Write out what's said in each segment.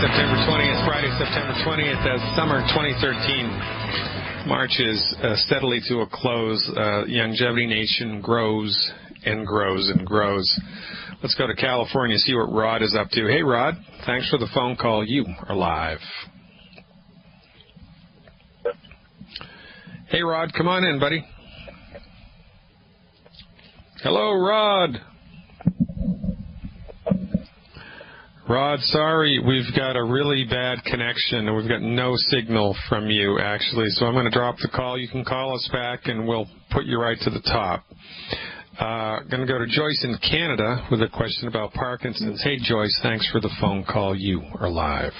September 20th, Friday, September 20th, as summer 2013 marches steadily to a close. Longevity Nation grows and grows and grows. Let's go to California, see what Rod is up to. Hey, Rod, thanks for the phone call. You are live. Hey, Rod, come on in, buddy. Hello, Rod. Rod, sorry, we've got a really bad connection, and we've got no signal from you, actually, so I'm going to drop the call. You can call us back, and we'll put you right to the top. Going to go to Joyce in Canada with a question about Parkinson's. Hey, Joyce, thanks for the phone call. You are live.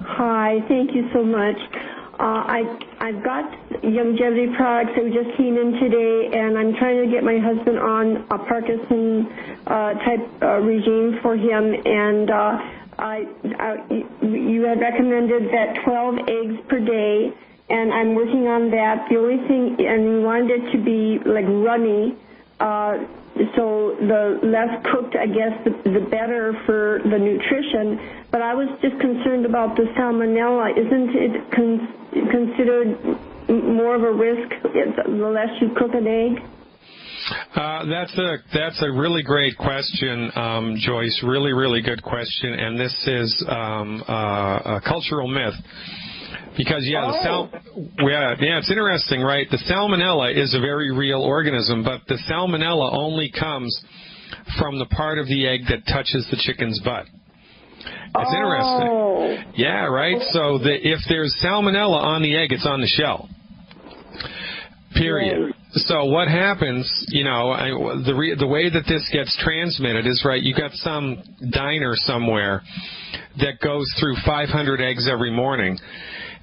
Hi, thank you so much. I've got longevity products that just came in today, and I'm trying to get my husband on a Parkinson type regime for him. And you had recommended that 12 eggs per day, and I'm working on that. The only thing, and you wanted it to be like runny, so the less cooked, I guess, the better for the nutrition. But I was just concerned about the salmonella. Isn't it considered more of a risk the less you cook an egg? That's a really great question, Joyce. Really, really good question. And this is a cultural myth. Because, it's interesting, right? The salmonella is a very real organism, but the salmonella only comes from the part of the egg that touches the chicken's butt. It's interesting. Yeah, right? So if there's salmonella on the egg, it's on the shell. Period. Right. So what happens, the way that this gets transmitted is, right, you got some diner somewhere that goes through 500 eggs every morning.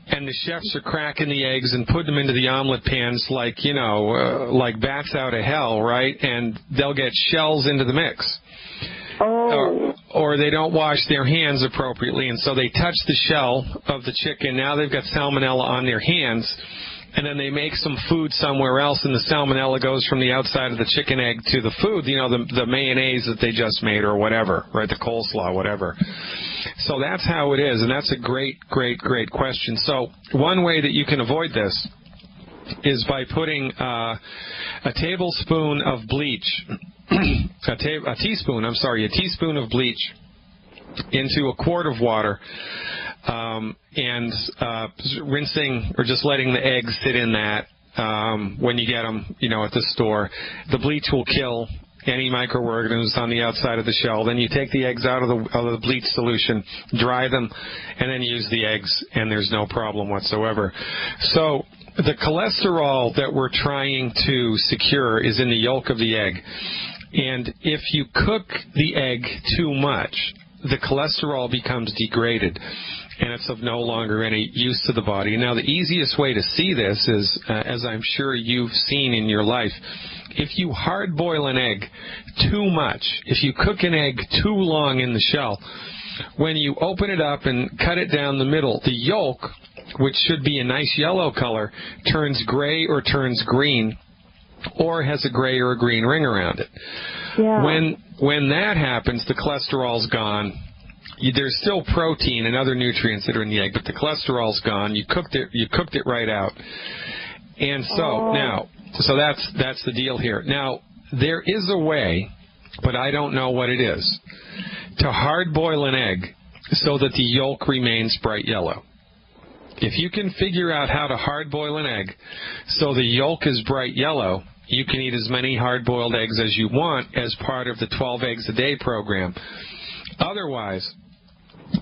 And the chefs are cracking the eggs and putting them into the omelet pans like bats out of hell, right? And they'll get shells into the mix. Or they don't wash their hands appropriately, and so they touch the shell of the chicken. Now they've got salmonella on their hands, and then they make some food somewhere else, and the salmonella goes from the outside of the chicken egg to the food, the mayonnaise that they just made or whatever, right, the coleslaw, whatever. So that's how it is, and that's a great, great, great question. So one way that you can avoid this is by putting a tablespoon of bleach, a teaspoon of bleach into a quart of water, and rinsing or just letting the eggs sit in that when you get them, at the store. The bleach will kill any microorganisms on the outside of the shell. Then you take the eggs out of the bleach solution, dry them, and then use the eggs, and there's no problem whatsoever. So the cholesterol that we're trying to secure is in the yolk of the egg. And if you cook the egg too much, the cholesterol becomes degraded, and it's of no longer any use to the body. Now, the easiest way to see this is, as I'm sure you've seen in your life, if you hard-boil an egg too much, if you cook an egg too long in the shell, when you open it up and cut it down the middle, the yolk, which should be a nice yellow color, turns gray or turns green, or has a gray or a green ring around it. Yeah. When that happens, the cholesterol's gone. There's still protein and other nutrients that are in the egg, but the cholesterol's gone. You cooked it right out. And so so that's the deal here. Now, there is a way, but I don't know what it is, to hard boil an egg so that the yolk remains bright yellow. If you can figure out how to hard boil an egg so the yolk is bright yellow, you can eat as many hard-boiled eggs as you want as part of the 12 eggs a day program. Otherwise,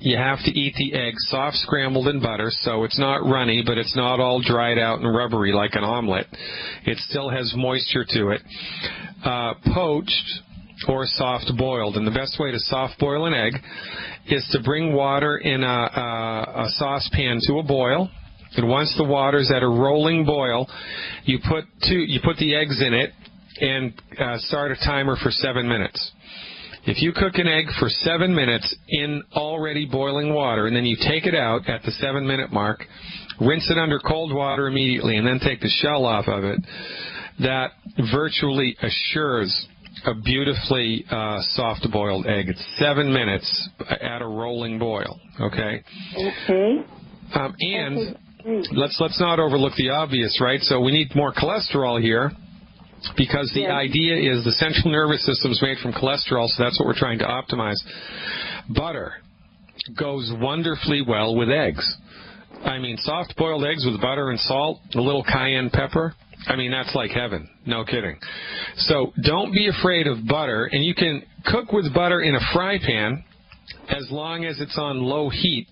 you have to eat the egg soft scrambled in butter, so it's not runny, but it's not all dried out and rubbery like an omelet. It still has moisture to it. Poached or soft boiled. And the best way to soft boil an egg is to bring water in a saucepan to a boil. And once the water's at a rolling boil, you put the eggs in it and start a timer for 7 minutes. If you cook an egg for 7 minutes in already boiling water, and then you take it out at the 7-minute mark, rinse it under cold water immediately, and then take the shell off of it, that virtually assures a beautifully soft-boiled egg. It's 7 minutes at a rolling boil, okay? Okay. And let's not overlook the obvious, right? So we need more cholesterol here, because the idea is the central nervous system is made from cholesterol, so that's what we're trying to optimize. Butter goes wonderfully well with eggs. I mean, soft-boiled eggs with butter and salt, a little cayenne pepper, I mean, that's like heaven. No kidding. So don't be afraid of butter, and you can cook with butter in a fry pan as long as it's on low heat,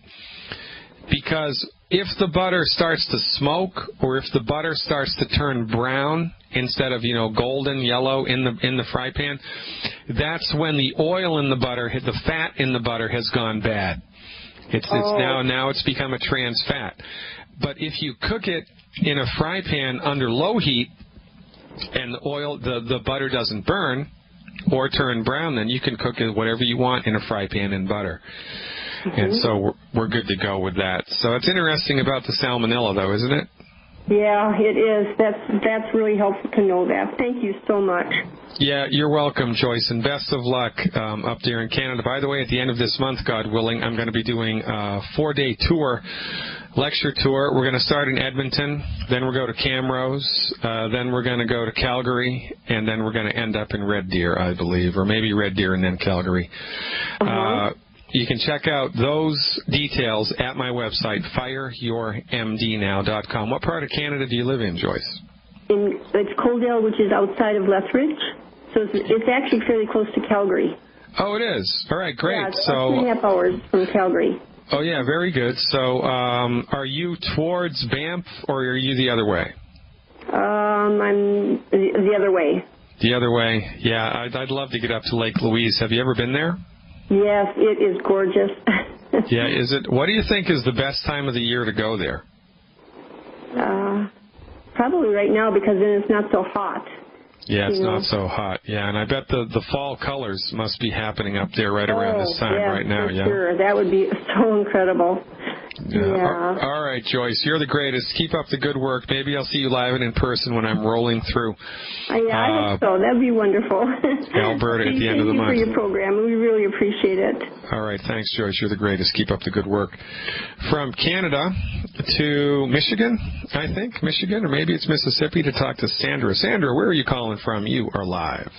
because if the butter starts to smoke, or if the butter starts to turn brown instead of, golden yellow in the fry pan, that's when the oil in the butter, the fat in the butter has gone bad. It's now it's become a trans fat. But if you cook it in a fry pan under low heat, and the butter doesn't burn or turn brown, then you can cook it whatever you want in a fry pan in butter. And so we're good to go with that. So it's interesting about the salmonella, though, isn't it? Yeah, it is. That's really helpful to know that. Thank you so much. Yeah, you're welcome, Joyce, and best of luck up there in Canada. By the way, at the end of this month, God willing, I'm going to be doing a 4-day tour, lecture tour. We're going to start in Edmonton, then we'll go to Camrose, then we're going to go to Calgary, and then we're going to end up in Red Deer, I believe, or maybe Red Deer and then Calgary. You can check out those details at my website, fireyourmdnow.com. What part of Canada do you live in, Joyce? It's Coaldale, which is outside of Lethbridge. So it's actually fairly close to Calgary. Oh, it is. All right, great. Yeah, it's so 2.5 hours from Calgary. Oh, yeah, very good. So are you towards Banff, or are you the other way? I'm the other way. The other way. Yeah, I'd love to get up to Lake Louise. Have you ever been there? Yes, it is gorgeous. Yeah, is it? What do you think is the best time of the year to go there? Probably right now, because then it's not so hot. Yeah, it's not so hot. Yeah, and I bet the fall colors must be happening up there right around this time right now. Yeah, sure. That would be so incredible. Yeah. All right, Joyce, you're the greatest. Keep up the good work. Maybe I'll see you live and in person when I'm rolling through. I hope so. That'd be wonderful. Alberta at the end of the month. Thank you for your program. We really appreciate it. All right, thanks, Joyce. You're the greatest. Keep up the good work. From Canada to Michigan, I think. Michigan, or maybe it's Mississippi, to talk to Sandra. Sandra, where are you calling from? You are live.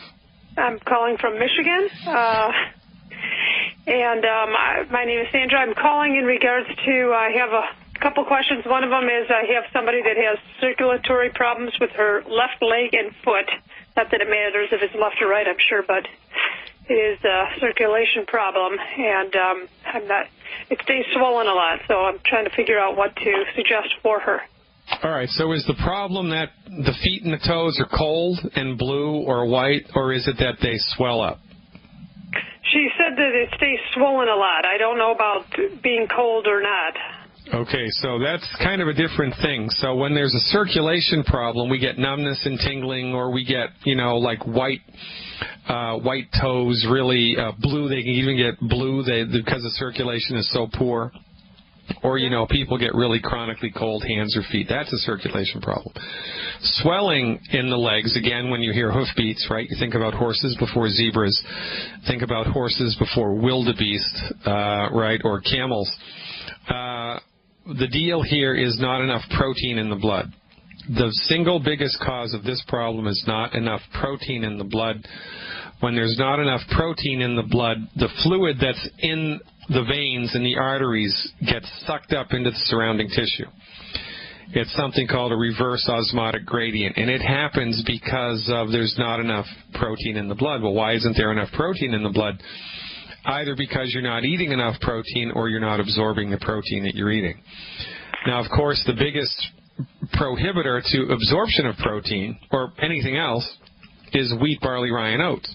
I'm calling from Michigan. My name is Sandra. I'm calling in regards to, I have a couple questions. One of them is I have somebody that has circulatory problems with her left leg and foot. Not that it matters if it's left or right, I'm sure, but it is a circulation problem, and it stays swollen a lot, so I'm trying to figure out what to suggest for her. All right, so is the problem that the feet and the toes are cold and blue or white, or is it that they swell up? She said that it stays swollen a lot. I don't know about being cold or not. Okay, so that's kind of a different thing. So when there's a circulation problem, we get numbness and tingling, or we get, like white toes, really blue. They can even get blue because the circulation is so poor. Or, people get really chronically cold hands or feet. That's a circulation problem. Swelling in the legs, again, when you hear hoofbeats, right, you think about horses before zebras. Think about horses before wildebeest, right, or camels. The deal here is not enough protein in the blood. The single biggest cause of this problem is not enough protein in the blood. When there's not enough protein in the blood, the fluid that's in the veins and the arteries gets sucked up into the surrounding tissue. It's something called a reverse osmotic gradient, and it happens because there's not enough protein in the blood. Well, why isn't there enough protein in the blood? Either because you're not eating enough protein or you're not absorbing the protein that you're eating. Now, of course, the biggest prohibitor to absorption of protein or anything else is wheat, barley, rye, and oats.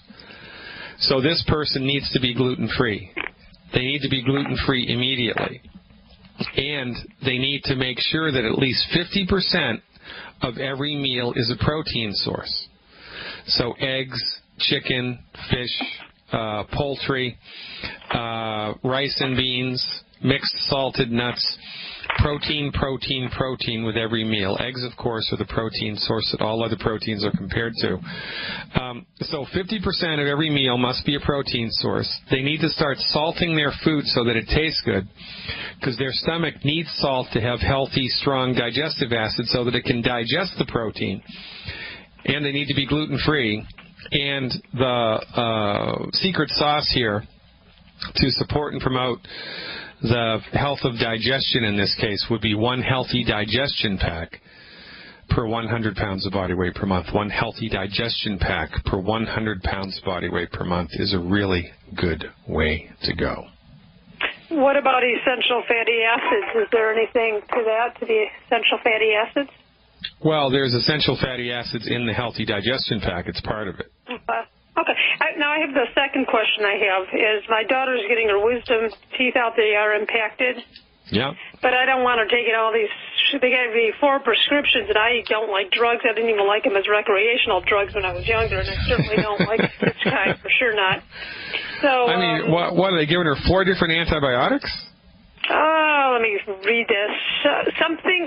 So this person needs to be gluten-free. They need to be gluten-free immediately. And they need to make sure that at least 50% of every meal is a protein source. So eggs, chicken, fish, poultry, rice and beans, mixed salted nuts. Protein, protein, protein with every meal. Eggs, of course, are the protein source that all other proteins are compared to. So 50% of every meal must be a protein source. They need to start salting their food so that it tastes good, because their stomach needs salt to have healthy, strong digestive acid so that it can digest the protein. And they need to be gluten-free. And the secret sauce here to support and promote the health of digestion in this case would be one healthy digestion pack per 100 pounds of body weight per month. One healthy digestion pack per 100 pounds of body weight per month is a really good way to go. What about essential fatty acids? Is there anything to that, to the essential fatty acids? Well, there's essential fatty acids in the healthy digestion pack. It's part of it. Okay. Now I have the second question I have is my daughter's getting her wisdom teeth out. They are impacted. Yeah. But I don't want her taking all these. They gave me 4 prescriptions, and I don't like drugs. I didn't even like them as recreational drugs when I was younger, and I certainly don't like this kind, for sure not. So. I mean, what are they giving her? 4 different antibiotics? Oh, let me read this.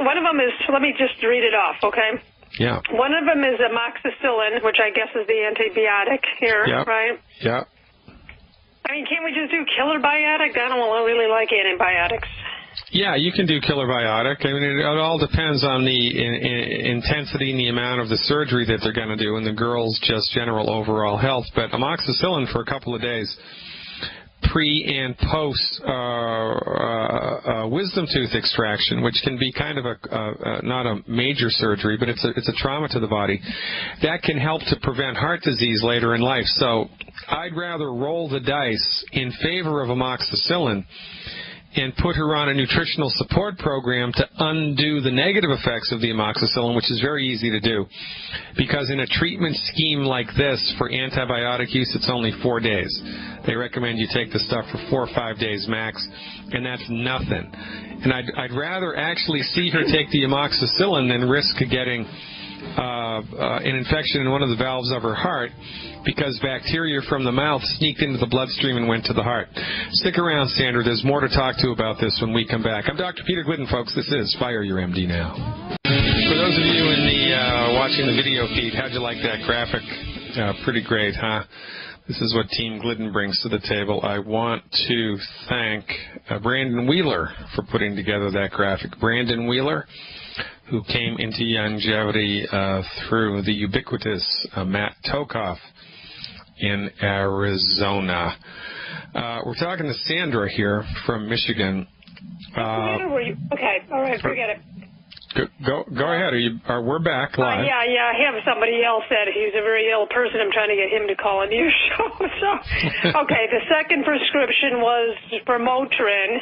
One of them is, let me just read it off, okay? Yeah. One of them is amoxicillin, which I guess is the antibiotic here, right? Yeah. I mean, can't we just do killer biotic? I don't really like antibiotics. Yeah, you can do killer biotic. I mean, it all depends on the intensity and the amount of the surgery that they're going to do and the girl's just general overall health. But amoxicillin for a couple of days, pre and post wisdom tooth extraction, which can be kind of not a major surgery, but it's a trauma to the body, that can help to prevent heart disease later in life. So I'd rather roll the dice in favor of amoxicillin and put her on a nutritional support program to undo the negative effects of the amoxicillin, which is very easy to do. Because in a treatment scheme like this, for antibiotic use, it's only 4 days. They recommend you take the stuff for 4 or 5 days max, and that's nothing. And I'd rather actually see her take the amoxicillin than risk getting an infection in one of the valves of her heart, because bacteria from the mouth sneaked into the bloodstream and went to the heart. Stick around, Sandra. There's more to talk to about this when we come back. I'm Dr. Peter Glidden, folks. This is Fire Your MD Now. For those of you in the watching the video feed, how'd you like that graphic? Pretty great, huh? This is what Team Glidden brings to the table. I want to thank Brandon Wheeler for putting together that graphic. Brandon Wheeler, who came into longevity through the ubiquitous Matt Tokoff in Arizona. We're talking to Sandra here from Michigan. Okay, all right, forget it. Go ahead. We're back live. Yeah, I have somebody else that he's a very ill person. I'm trying to get him to call on your show. Okay, the second prescription was for Motrin,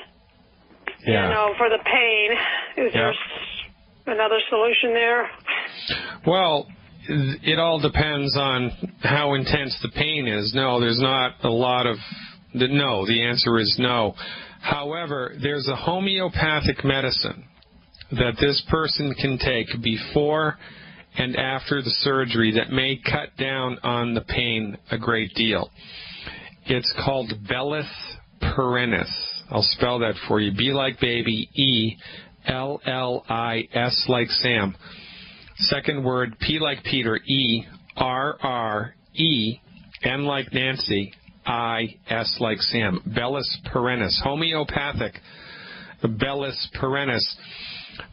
for the pain. Is there another solution there? Well, it all depends on how intense the pain is. No, there's not a lot of... No, the answer is no. However, there's a homeopathic medicine that this person can take before and after the surgery that may cut down on the pain a great deal. It's called Bellis perennis. I'll spell that for you. B like baby, E-L-L-I-S like Sam. Second word, P like Peter, E-R-R-E, N like Nancy, I-S like Sam. Bellis perennis. Homeopathic. Bellis perennis.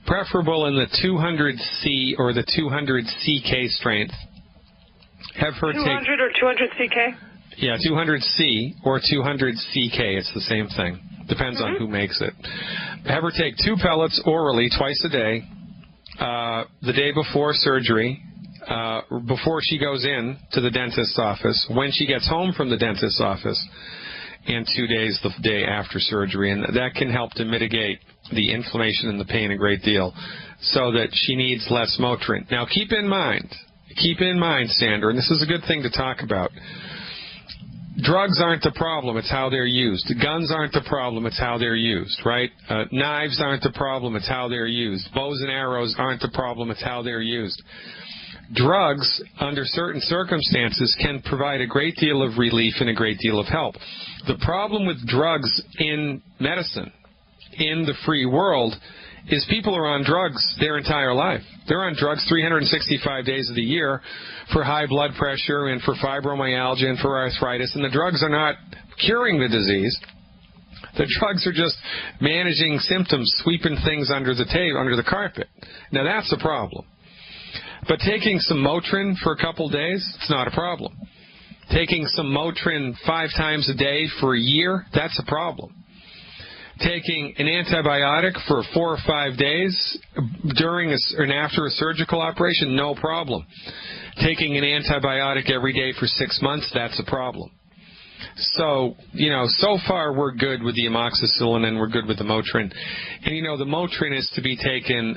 Preferable in the 200C or the 200CK strength. Have her 200 or 200CK? Yeah, 200C or 200CK. It's the same thing. Depends on who makes it. Have her take 2 pellets orally twice a day, the day before surgery, before she goes in to the dentist's office, when she gets home from the dentist's office, and 2 days the day after surgery. And that can help to mitigate the inflammation and the pain a great deal, so that she needs less Motrin. Now keep in mind, Sandra, and this is a good thing to talk about, drugs aren't the problem, it's how they're used. Guns aren't the problem, it's how they're used, right? Knives aren't the problem, it's how they're used. Bows and arrows aren't the problem, it's how they're used. Drugs, under certain circumstances, can provide a great deal of relief and a great deal of help. The problem with drugs in medicine, in the free world, is people are on drugs their entire life. They're on drugs 365 days of the year for high blood pressure and for fibromyalgia and for arthritis, and the drugs are not curing the disease. The drugs are just managing symptoms, sweeping things under the table, under the carpet. Now, that's a problem. But taking some Motrin for a couple days, it's not a problem. Taking some Motrin 5 times a day for a year, that's a problem. Taking an antibiotic for 4 or 5 days during and after a surgical operation, no problem. Taking an antibiotic every day for 6 months, that's a problem. So, so far we're good with the amoxicillin and we're good with the Motrin. And, the Motrin is to be taken,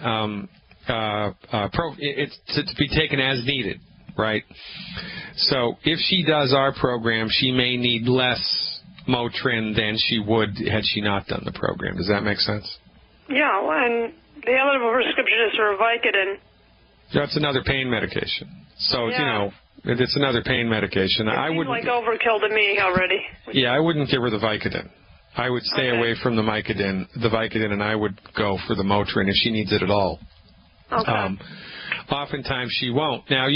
it's to be taken as needed, right? So if she does our program, she may need less Motrin than she would had she not done the program. Does that make sense? Yeah, and the other prescription is for Vicodin. That's another pain medication. So, it's another pain medication. It seems like overkill to me already. Yeah, I wouldn't give her the Vicodin. I would stay away from the Vicodin, and I would go for the Motrin if she needs it at all. Okay. Oftentimes she won't. Now,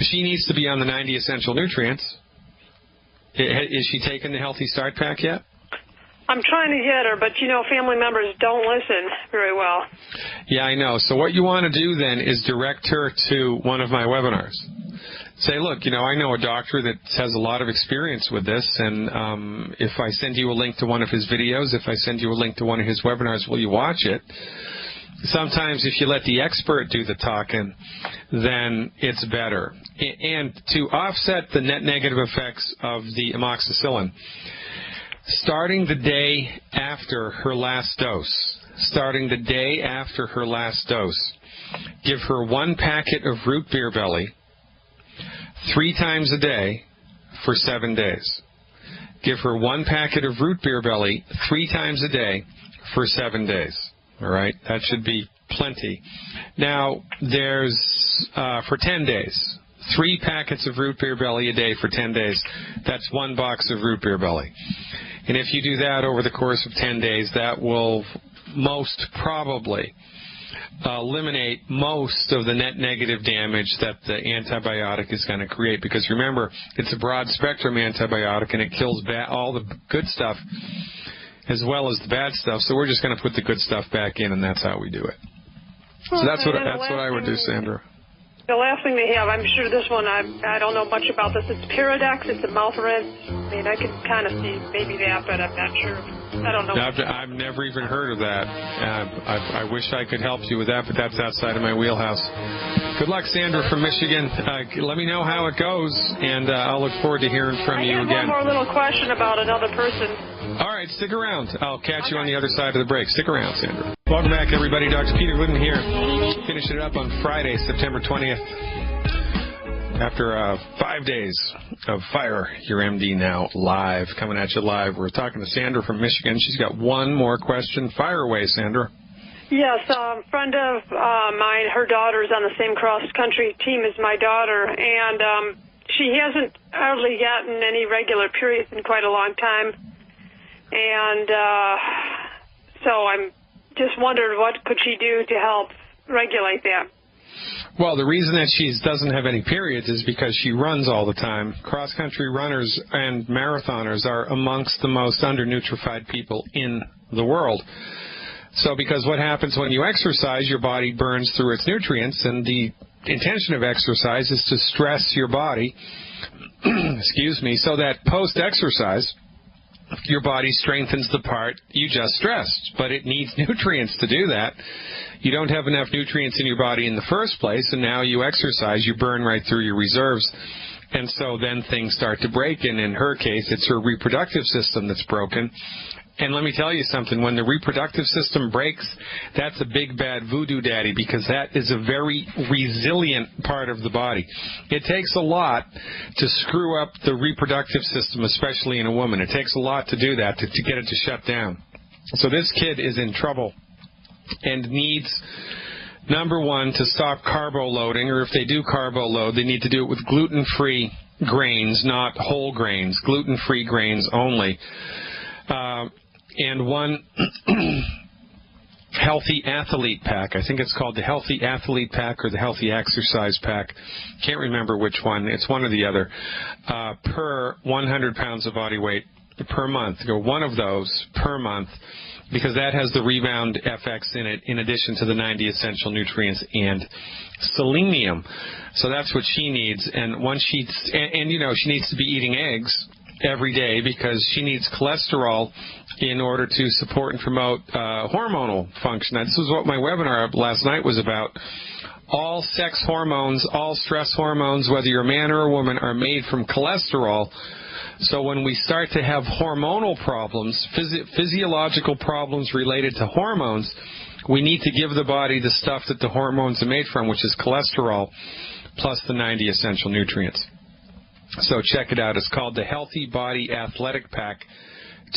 she needs to be on the 90 essential nutrients. Is she taking the Healthy Start Pack yet? I'm trying to get her, but, family members don't listen very well. Yeah, I know. So what you want to do then is direct her to one of my webinars. Say, look, I know a doctor that has a lot of experience with this, and if I send you a link to one of his videos, if I send you a link to one of his webinars, will you watch it? Sometimes if you let the expert do the talking, then it's better. And to offset the net negative effects of the amoxicillin, starting the day after her last dose, give her 1 packet of root beer belly 3 times a day for 7 days. Give her 1 packet of root beer belly 3 times a day for 7 days. All right, that should be plenty. Now, there's for 10 days, 3 packets of root beer belly a day for 10 days. That's 1 box of root beer belly. And if you do that over the course of 10 days, that will most probably eliminate most of the net negative damage that the antibiotic is going to create. Because remember, it's a broad-spectrum antibiotic, and it kills all the good stuff as well as the bad stuff. So we're just going to put the good stuff back in, and that's how we do it. So that's what I would do, Sandra. The last thing they have, I'm sure this one, I don't know much about this. It's Pyridex. It's a mouth rinse. I mean, I can kind of see maybe that, but I'm not sure. I don't know. I've never even heard of that. I wish I could help you with that, but that's outside of my wheelhouse. Good luck, Sandra from Michigan. Let me know how it goes, and I'll look forward to hearing from you again. I have one more little question about another person. All right, stick around. I'll catch you on the other side of the break. Stick around, Sandra. Welcome back, everybody. Dr. Peter Glidden here. Finishing it up on Friday, September 20th. After 5 days of Fire Your MD Now live, coming at you live. We're talking to Sandra from Michigan. She's got one more question. Fire away, Sandra. Yes, a friend of mine, her daughter's on the same cross-country team as my daughter, and she hasn't hardly gotten any regular periods in quite a long time. And so I'm just wondered what could she do to help regulate that. Well, the reason that she doesn't have any periods is because she runs all the time. Cross-country runners and marathoners are amongst the most undernutrified people in the world. So because what happens when you exercise, your body burns through its nutrients, and the intention of exercise is to stress your body, excuse me, so that post-exercise, your body strengthens the part you just stressed, but it needs nutrients to do that. You don't have enough nutrients in your body in the first place, and now you exercise, you burn right through your reserves, and so then things start to break, and in her case, it's her reproductive system that's broken. And let me tell you something, when the reproductive system breaks, that's a big bad voodoo daddy, because that is a very resilient part of the body. It takes a lot to screw up the reproductive system, especially in a woman. It takes a lot to do that, to get it to shut down. So this kid is in trouble and needs, number one, to stop carbo loading, or if they do carbo load, they need to do it with gluten-free grains, not whole grains, gluten-free grains only. And one Healthy Athlete Pack. I think it's called the Healthy Athlete Pack or the Healthy Exercise Pack. Can't remember which one. It's one or the other. Per 100 pounds of body weight per month. Go one of those per month, because that has the Rebound FX in it, in addition to the 90 essential nutrients and selenium. So that's what she needs. And once she needs to be eating eggs every day, because she needs cholesterol in order to support and promote hormonal function. Now, this is what my webinar last night was about. All sex hormones, all stress hormones, whether you're a man or a woman, are made from cholesterol. So when we start to have hormonal problems, physiological problems related to hormones, we need to give the body the stuff that the hormones are made from, which is cholesterol, plus the 90 essential nutrients. So check it out. It's called the Healthy Body Athletic Pack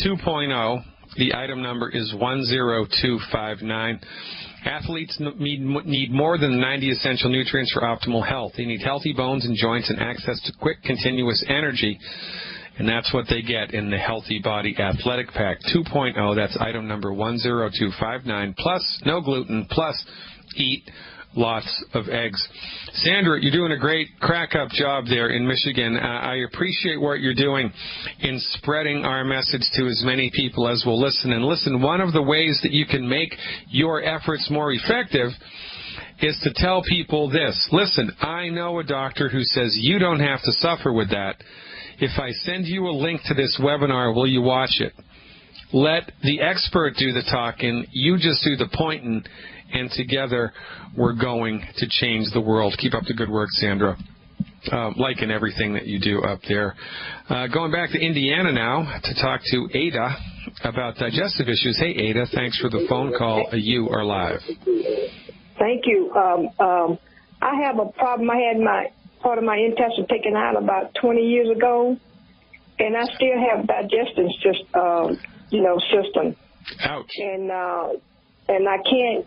2.0. The item number is 10259. Athletes need more than 90 essential nutrients for optimal health. They need healthy bones and joints and access to quick, continuous energy. And that's what they get in the Healthy Body Athletic Pack 2.0. That's item number 10259. Plus, no gluten. Plus, eat lots of eggs. Sandra, you're doing a great crack-up job there in Michigan. I appreciate what you're doing in spreading our message to as many people as will listen. And listen, one of the ways that you can make your efforts more effective is to tell people this. Listen, I know a doctor who says you don't have to suffer with that. If I send you a link to this webinar, will you watch it? Let the expert do the talking. You just do the pointing. And together, we're going to change the world. Keep up the good work, Sandra. Liking everything that you do up there. Going back to Indiana now to talk to Ada about digestive issues. Hey, Ada, thanks for the phone call. You are live. Thank you. I have a problem. I had part of my intestine taken out about 20 years ago, and I still have digestion system. Ouch. And I can't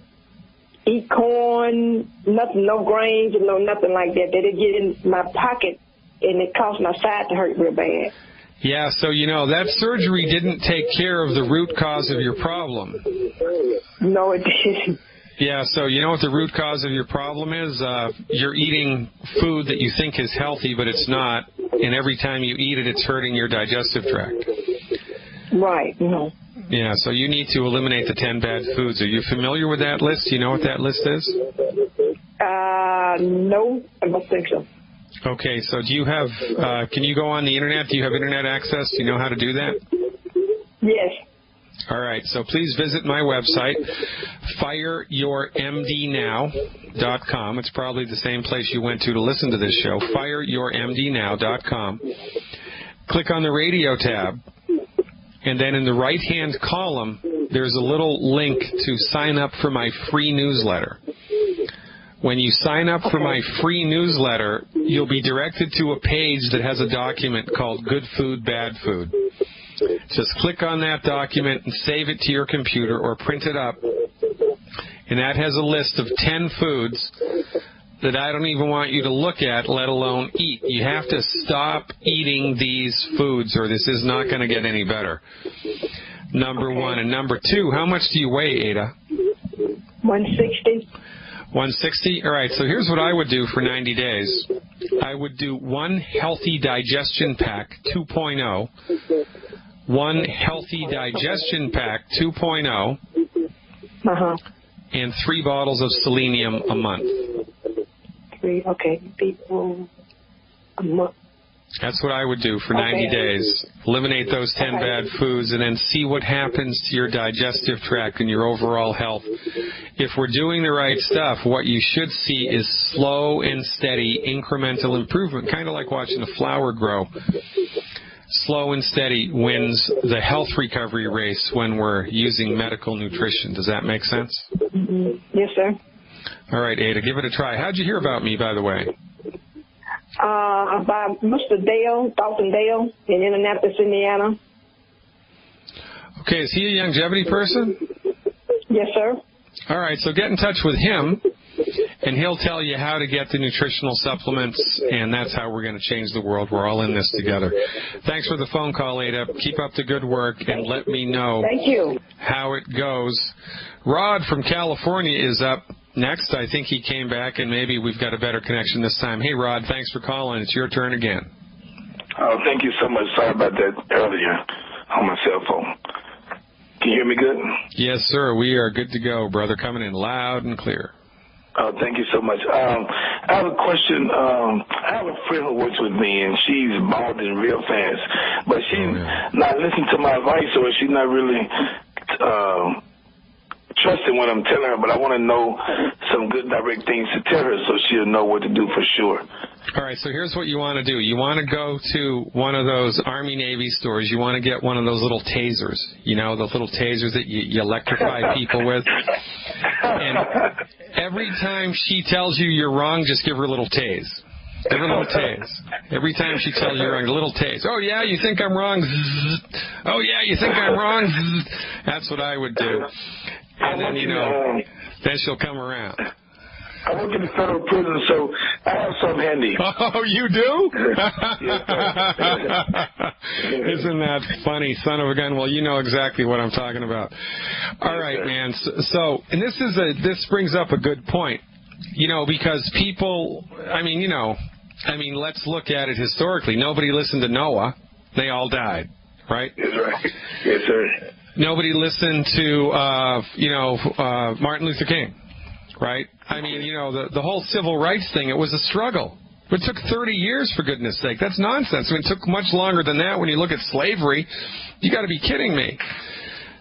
eat corn, nothing, no grains, and no nothing like that. They get in my pocket, and it caused my side to hurt real bad. Yeah, so that surgery didn't take care of the root cause of your problem. No, it didn't. Yeah, so you know what the root cause of your problem is? You're eating food that you think is healthy, but it's not, and every time you eat it, it's hurting your digestive tract. Right, Yeah, so you need to eliminate the 10 bad foods. Are you familiar with that list? Do you know what that list is? No, I don't think so. Okay, so do you have, can you go on the Internet? Do you have Internet access? Do you know how to do that? Yes. All right, so please visit my website, fireyourmdnow.com. It's probably the same place you went to listen to this show, fireyourmdnow.com. Click on the radio tab. And then in the right-hand column, there's a little link to sign up for my free newsletter. When you sign up for my free newsletter, you'll be directed to a page that has a document called Good Food, Bad Food. Just click on that document and save it to your computer or print it up. And that has a list of 10 foods that I don't even want you to look at, let alone eat. You have to stop eating these foods or this is not going to get any better. Number one. And number two, how much do you weigh, Ada? 160. 160? All right, so here's what I would do for 90 days. I would do one Healthy Digestion Pack 2.0, one Healthy Digestion Pack 2.0, and 3 bottles of selenium a month. Okay, people a month. That's what I would do for 90 days. Eliminate those 10 bad foods and then see what happens to your digestive tract and your overall health. If we're doing the right stuff, what you should see is slow and steady incremental improvement, kind of like watching a flower grow. Slow and steady wins the health recovery race when we're using medical nutrition. Does that make sense? Mm-hmm. Yes, sir. All right, Ada, give it a try. How'd you hear about me, by the way? By Mr. Dale, Dalton Dale in Indianapolis, Indiana. Okay, is he a longevity person? Yes, sir. All right, so get in touch with him and he'll tell you how to get the nutritional supplements, and that's how we're going to change the world. We're all in this together. Thanks for the phone call, Ada. Keep up the good work, and let me know how it goes. Rod from California is up next. I think he came back, and maybe we've got a better connection this time. Hey, Rod, thanks for calling. It's your turn again. Oh, thank you so much. Sorry about that earlier on my cell phone. Can you hear me good? Yes, sir. We are good to go, brother. Coming in loud and clear. Oh, thank you so much. I have a question. I have a friend who works with me, and she's balding real fast. But she's not listening to my advice, or she's not really trusting what I'm telling her. But I want to know some good direct things to tell her so she'll know what to do for sure. All right, so here's what you want to do. You want to go to one of those Army-Navy stores. You want to get one of those little tasers, you know, those little tasers that you electrify people with. And every time she tells you you're wrong, just give her a little tase. Give her a little tase. Every time she tells you you're wrong, a little tase. Oh, yeah, you think I'm wrong? Oh, yeah, you think I'm wrong? That's what I would do. And then, you know, then she'll come around. I work in the federal prison, so I have some handy. Oh, you do? Yes, Isn't that funny, son of a gun? Well, you know exactly what I'm talking about. All right, man. So, and this brings up a good point, you know, because people, let's look at it historically. Nobody listened to Noah. They all died, right? That's right. Yes, sir. Nobody listened to, Martin Luther King. Right? I mean, you know, the whole civil rights thing, it was a struggle. It took 30 years, for goodness sake. That's nonsense. I mean, it took much longer than that when you look at slavery. You got to be kidding me.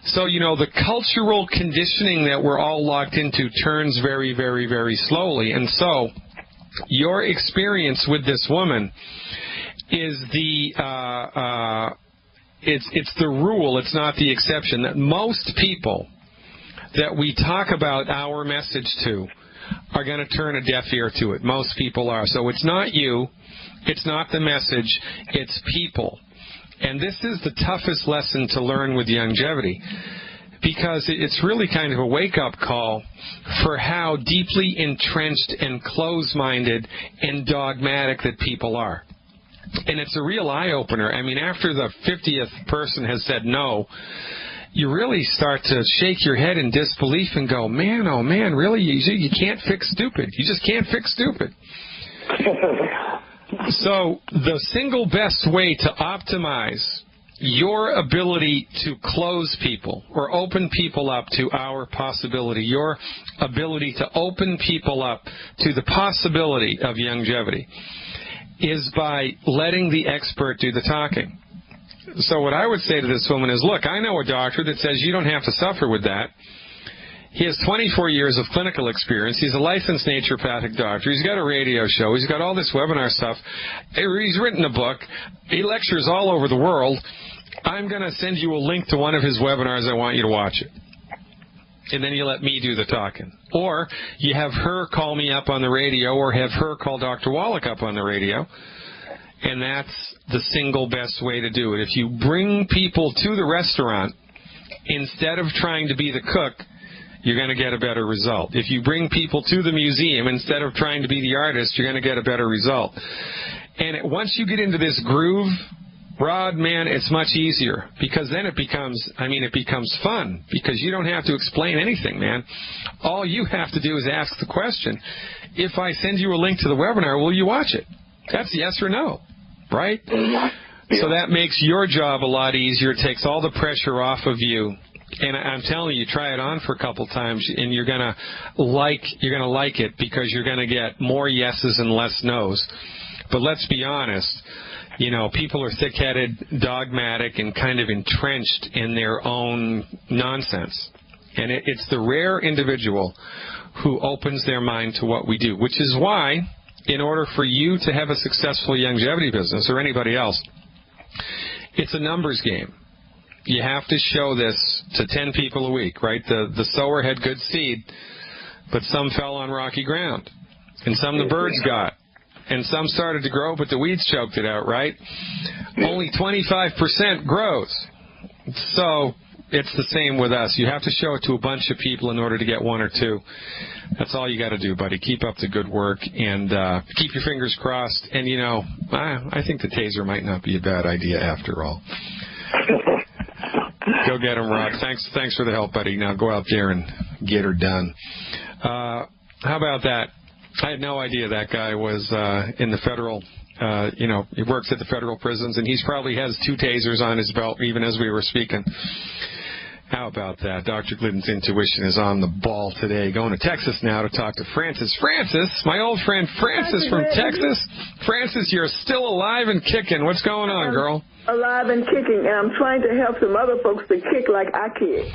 So, you know, the cultural conditioning that we're all locked into turns very, very, very slowly. And so your experience with this woman is it's the rule, it's not the exception, that most people that we talk about our message to are going to turn a deaf ear to it. Most people are. So it's not you, it's not the message, it's people. And this is the toughest lesson to learn with longevity, because it's really kind of a wake-up call for how deeply entrenched and closed-minded and dogmatic that people are. And it's a real eye-opener. I mean, after the 50th person has said no, you really start to shake your head in disbelief and go, man, oh man, really? You can't fix stupid. You just can't fix stupid. So the single best way to optimize your ability to close people or open people up to our possibility, your ability to open people up to the possibility of longevity, is by letting the expert do the talking. So what I would say to this woman is, look, I know a doctor that says you don't have to suffer with that. He has 24 years of clinical experience. He's a licensed naturopathic doctor. He's got a radio show. He's got all this webinar stuff. He's written a book. He lectures all over the world. I'm going to send you a link to one of his webinars. I want you to watch it. And then you let me do the talking. Or you have her call me up on the radio, or have her call Dr. Wallach up on the radio. And that's the single best way to do it. If you bring people to the restaurant instead of trying to be the cook, you're going to get a better result. If you bring people to the museum instead of trying to be the artist, you're going to get a better result. And once you get into this groove, Rod, man, it's much easier, because then it becomes fun, because you don't have to explain anything, man. All you have to do is ask the question, if I send you a link to the webinar, will you watch it? That's yes or no, right? So that makes your job a lot easier. It takes all the pressure off of you. And I'm telling you, try it on for a couple times, and you're gonna like it, because you're gonna get more yeses and less nos. But let's be honest, you know, people are thick-headed, dogmatic, and kind of entrenched in their own nonsense. And it's the rare individual who opens their mind to what we do, which is why, in order for you to have a successful longevity business, or anybody else, it's a numbers game. You have to show this to 10 people a week, right? The sower had good seed, but some fell on rocky ground, and some the birds got, and some started to grow, but the weeds choked it out, right? Only 25% grows. So it's the same with us. You have to show it to a bunch of people in order to get one or two. That's all you got to do, buddy. Keep up the good work and keep your fingers crossed. And, you know, I think the taser might not be a bad idea after all. Go get him, Rod. Thanks for the help, buddy. Now go out there and get her done. How about that? I had no idea that guy was in the federal, he works at the federal prisons, and he's probably has 2 tasers on his belt even as we were speaking. How about that? Dr. Glidden's intuition is on the ball today. Going to Texas now to talk to Francis. Francis, my old friend Francis from Texas. Francis, you're still alive and kicking. What's going on, girl? Alive and kicking, and I'm trying to help some other folks to kick like I kick.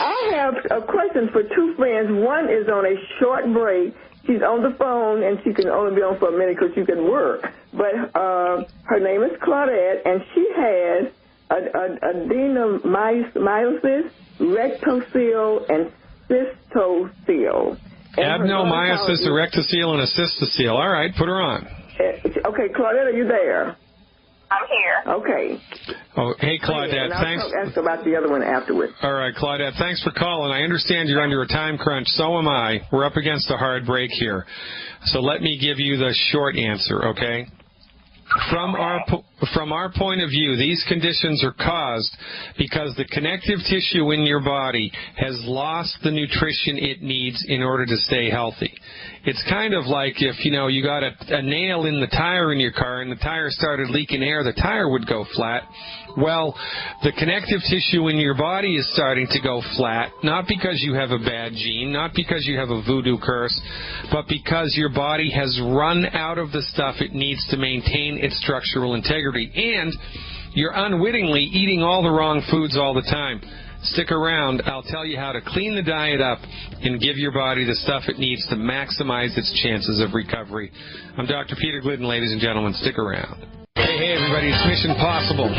I have a question for 2 friends. One is on a short break. She's on the phone, and she can only be on for a minute because you can work. But her name is Claudette, and she has adenomyosis, rectocele, and cystocele. Adenomyosis, rectocele, and a cystocele. All right, put her on. Okay, Claudette, are you there? I'm here. Okay. Oh, hey, Claudette. Thanks. I'll ask about the other one afterwards. All right, Claudette, thanks for calling. I understand you're under a time crunch. So am I. We're up against a hard break here. So let me give you the short answer, okay? From our point of view, these conditions are caused because the connective tissue in your body has lost the nutrition it needs in order to stay healthy. It's kind of like if, you got a nail in the tire in your car and the tire started leaking air, the tire would go flat. Well, the connective tissue in your body is starting to go flat, not because you have a bad gene, not because you have a voodoo curse, but because your body has run out of the stuff it needs to maintain its structural integrity. And you're unwittingly eating all the wrong foods all the time. Stick around. I'll tell you how to clean the diet up and give your body the stuff it needs to maximize its chances of recovery. I'm Dr. Peter Glidden, ladies and gentlemen. Stick around. Hey, everybody. It's Mission Possible.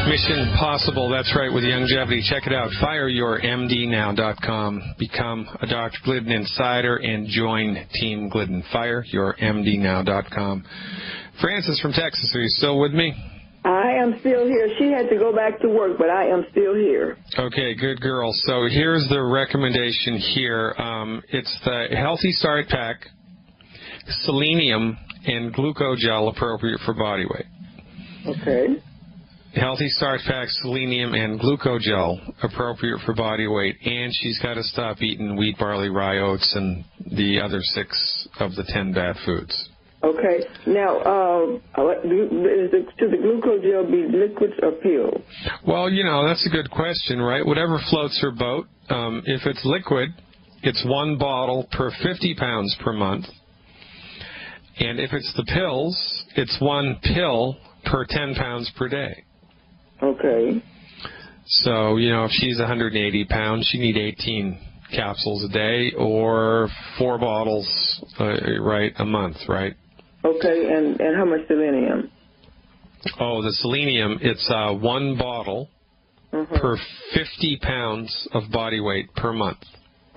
Mission Possible. That's right, with longevity. Check it out. FireYourMDNow.com. Become a Dr. Glidden insider and join Team Glidden. FireYourMDNow.com. Francis from Texas, are you still with me? I am still here. She had to go back to work, but I am still here. Okay, good girl. So here's the recommendation here. It's the Healthy Start Pack, selenium, and glucogel appropriate for body weight. Okay. Healthy Start Pack, selenium, and glucogel appropriate for body weight. And she's got to stop eating wheat, barley, rye, oats, and the other 6 of the 10 bad foods. Okay. Now, should the glucogel be liquids or pills? Well, that's a good question, right? Whatever floats her boat. If it's liquid, it's 1 bottle per 50 pounds per month. And if it's the pills, it's 1 pill per 10 pounds per day. Okay. So, if she's 180 pounds, she needs 18 capsules a day or 4 bottles, a month, right? Okay, and how much selenium? Oh, the selenium, it's 1 bottle per 50 pounds of body weight per month.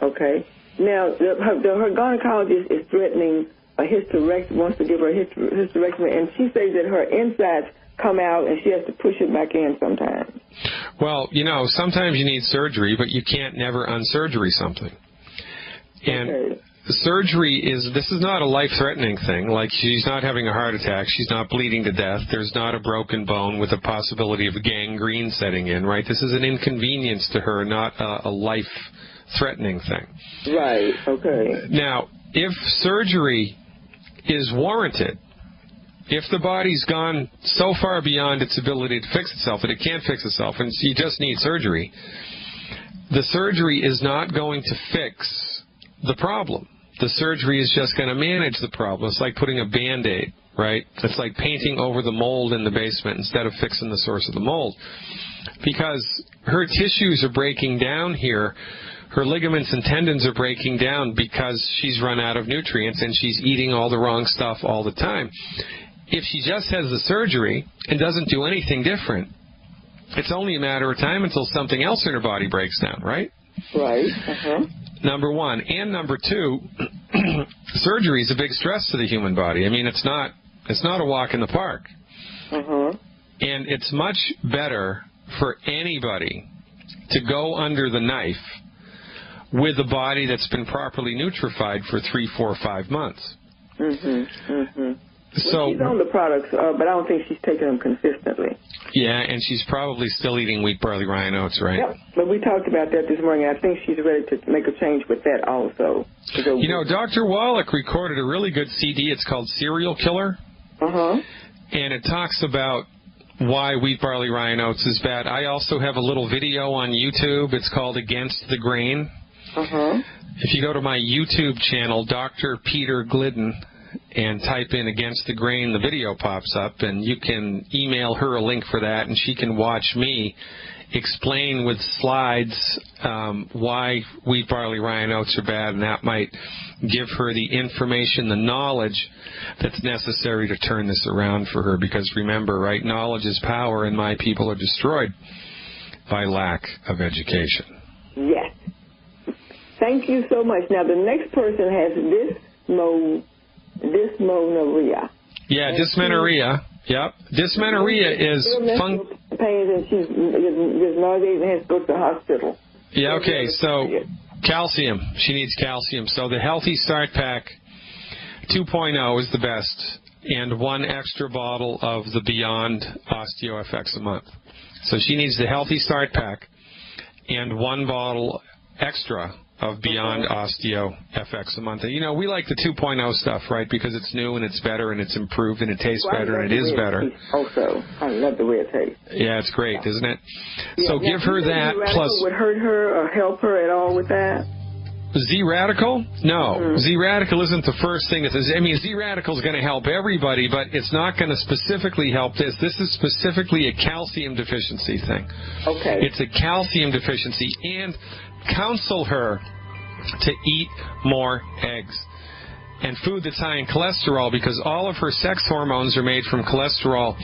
Okay. Now, her gynecologist is threatening a hysterectomy, wants to give her a hysterectomy, and she says that her insides come out and she has to push it back in sometimes. Well, sometimes you need surgery, but you can't never unsurgery something. And okay. Surgery this is not a life-threatening thing. Like, she's not having a heart attack. She's not bleeding to death. There's not a broken bone with a possibility of gangrene setting in, right? This is an inconvenience to her, not a life-threatening thing. Right, okay. Now, if surgery is warranted, if the body's gone so far beyond its ability to fix itself that it can't fix itself and you just need surgery, the surgery is not going to fix the problem. The surgery is just going to manage the problem. It's like putting a Band-Aid, right? It's like painting over the mold in the basement instead of fixing the source of the mold. Because her tissues are breaking down here. Her ligaments and tendons are breaking down because she's run out of nutrients and she's eating all the wrong stuff all the time. If she just has the surgery and doesn't do anything different, it's only a matter of time until something else in her body breaks down, right? Right. Number 1. And number 2, surgery is a big stress to the human body. I mean, it's not a walk in the park. And it's much better for anybody to go under the knife with a body that's been properly nutrified for 3, 4, 5 months. So she's on the products, but I don't think she's taking them consistently. Yeah, and she's probably still eating wheat, barley, rye, and oats, right? Yep, but we talked about that this morning. I think she's ready to make a change with that also. You know, Dr. Wallach recorded a really good CD. It's called Serial Killer. And it talks about why wheat, barley, rye, and oats is bad. I also have a little video on YouTube. It's called Against the Grain. If you go to my YouTube channel, Dr. Peter Glidden, and type in Against the Grain, the video pops up, and you can email her a link for that, and she can watch me explain with slides why wheat, barley, rye, and oats are bad, and that might give her the information, the knowledge that's necessary to turn this around for her. Because remember, right, knowledge is power, and my people are destroyed by lack of education. Yes. Thank you so much. Now, the next person has dysmenorrhea. Yeah, dysmenorrhea. Yep. Dysmenorrhea is pains, and she's nauseated and has to go to the hospital. Yeah, okay, so calcium. She needs calcium. So the Healthy Start Pack 2.0 is the best, and 1 extra bottle of the Beyond OsteoFX a month. So she needs the Healthy Start Pack and 1 bottle extra of Beyond OsteoFX a month. You know, we like the 2.0 stuff, right, because it's new and it's better and it's improved and it tastes better and it is better. Also, I love the way it tastes. Yeah, it's great, isn't it? So give her that plus... Would hurt her or help her at all with that? Z-Radical? No. Z-Radical isn't the first thing. I mean, Z-Radical is going to help everybody, but it's not going to specifically help this. This is specifically a calcium deficiency thing. Okay. It's a calcium deficiency. And counsel her to eat more eggs and food that's high in cholesterol, because all of her sex hormones are made from cholesterol.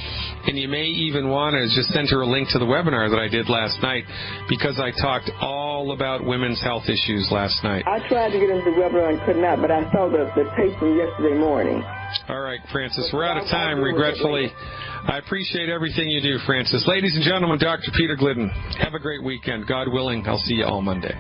And you may even want to just send her a link to the webinar that I did last night, because I talked all about women's health issues last night. I tried to get into the webinar and could not, but I saw the tape from yesterday morning. All right, Francis, we're out of time, regretfully. I appreciate everything you do, Francis. Ladies and gentlemen, Dr. Peter Glidden. Have a great weekend. God willing, I'll see you all Monday.